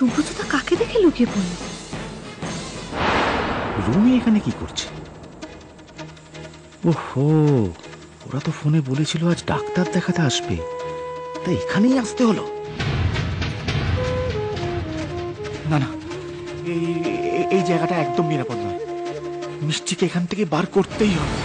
সুব্রতটা কাকে দেখে লুকিয়ে পড়ল? রুমি এখানে কি করছে? ওহো, ওরা তো ফোনে বলেছিল আজ ডাক্তার দেখাতে আসবে, তাই এখানেই আসতে হলো। না না, এই জায়গাটা একদম নিরাপদ নয়। মিষ্টিকে এখান থেকে বার করতেই হবে।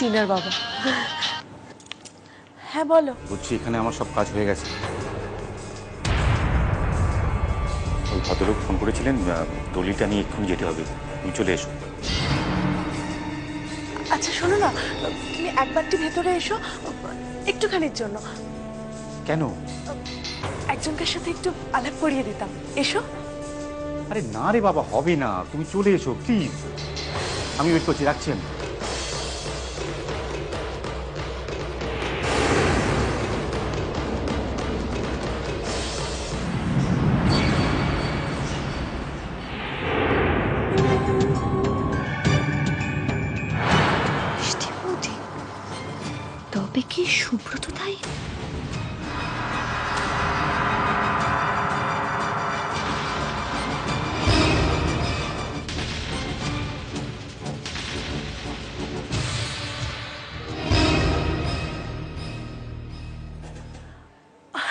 টিনার বাবা। হ্যাঁ বলো। বলছি এখানে আমার সব কাজ হয়ে গেছে। ওই ভদ্রলোক ফোন করেছিলেন, দলিলটা নিয়ে এক্ষুনি যেতে হবে, তুমি চলে এসো। আচ্ছা শোনো না, তুমি একবারটি ভেতরে এসো একটুখানির জন্য। কেন? একজনকার সাথে একটু আলাপ করিয়ে দিতাম, এসো। আরে না রে বাবা, হবে না, তুমি চলে এসো প্লিজ। আমি ওয়েট করছি, রাখছি আমি। তবে কি সুব্রত তাই?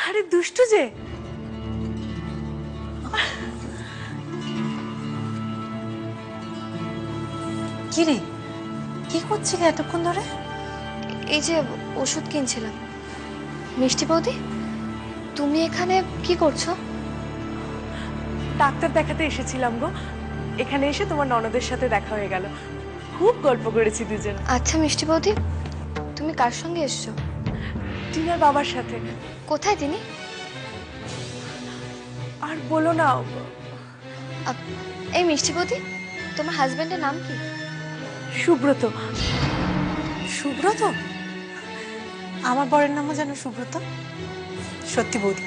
আরে দুষ্টু যে। কি রে, কি করছিলে এতক্ষণ ধরে? এই যে ওষুধ কিনছিলাম। মিষ্টি বৌদি, তুমি এখানে কি করছো? ডাক্তার দেখাতে এসেছিলাম গো। এখানে এসে তোমার ননদের সাথে দেখা হয়ে গেল, খুব গল্প করেছি দুজন। আচ্ছা মিষ্টি বৌদি, তুমি কার সঙ্গে এসছো? টিনার বাবার সাথে। কোথায় তিনি? আর বলো না। এই মিষ্টি বৌদি, তোমার হাজবেন্ডের নাম কি? সুব্রত। সুব্রত? আমার বরের নামও জানো সুব্রত? সত্যি বৌদি,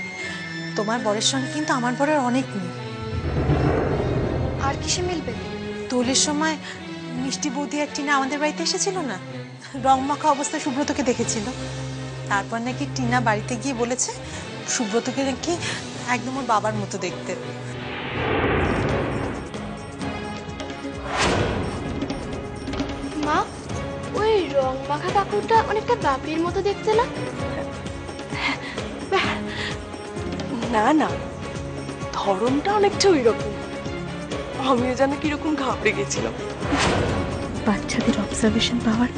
তোমার বরের সঙ্গে কিন্তু আমার বরের অনেক মিল। আর কিসে মিলবে? দোলের সময় মিষ্টি বৌদি আর টিনা আমাদের বাড়িতে এসেছিল না, রংমাখা অবস্থায় সুব্রতকে দেখেছিল। তারপর নাকি টিনা বাড়িতে গিয়ে বলেছে সুব্রতকে নাকি একদম ওর বাবার মতো দেখতে। মা, ওই রং মাখা কাকুরটা অনেকটা বাপির মতো দেখতে না? না না, ধরনটা অনেকটা ওই রকম। আমিও যেন কিরকম ঘাবড়ে গেছিলাম। বাচ্চাদের অবজারভেশন পাওয়ার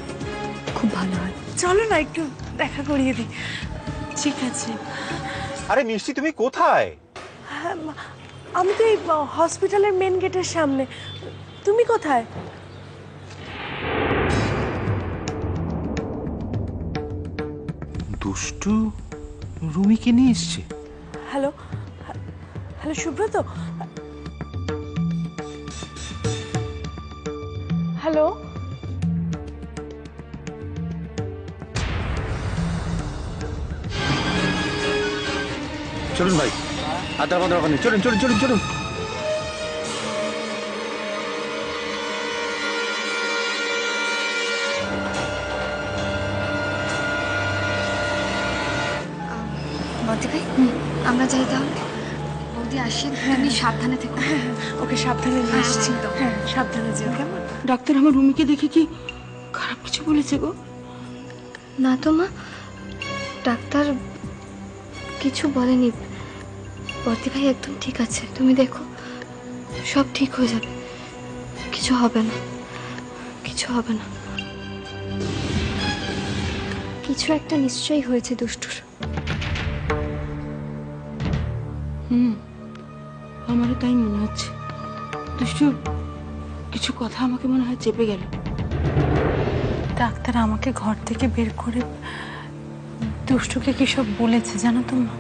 খুব ভালো হয়। চলো না একটু দেখা করিয়ে দিই। ঠিক আছে। আরে মিষ্টি, তুমি কোথায়? হ্যাঁ, আমি তো এই হসপিটালের মেন গেটের সামনে। তুমি কোথায়? দুষ্টু রুমিকে নিয়ে এসছে। Hello hello Subrata. হ্যালো। চলুন ভাই, আড্ডা বাঁধা ওখানে, চলুন চলুন চলুন চলুন। বৌদি ভাই, আমরা যাই তাহলে। বৌদি আসি, তুমি সাবধানে থেকো। ওকে সাবধানে নিয়ে এসেছি। হ্যাঁ সাবধানে যেও, কেমন? ডাক্তার আমার রুমিকে দেখে কি খারাপ কিছু বলেছে গো? না তো মা, ডাক্তার কিছু বলেনি। বৌদি ভাই একদম ঠিক আছে, তুমি দেখো সব ঠিক হয়ে যাবে। কিছু হবে না, কিছু হবে না। কিছু একটা নিশ্চয়ই হয়েছে দুষ্টুর। আমারও তাই মনে হচ্ছে। দুষ্টু কিছু কথা আমাকে মনে হয় চেপে গেল। ডাক্তার আমাকে ঘর থেকে বের করে দুষ্টুকে কি সব বলেছে জানো তো মা?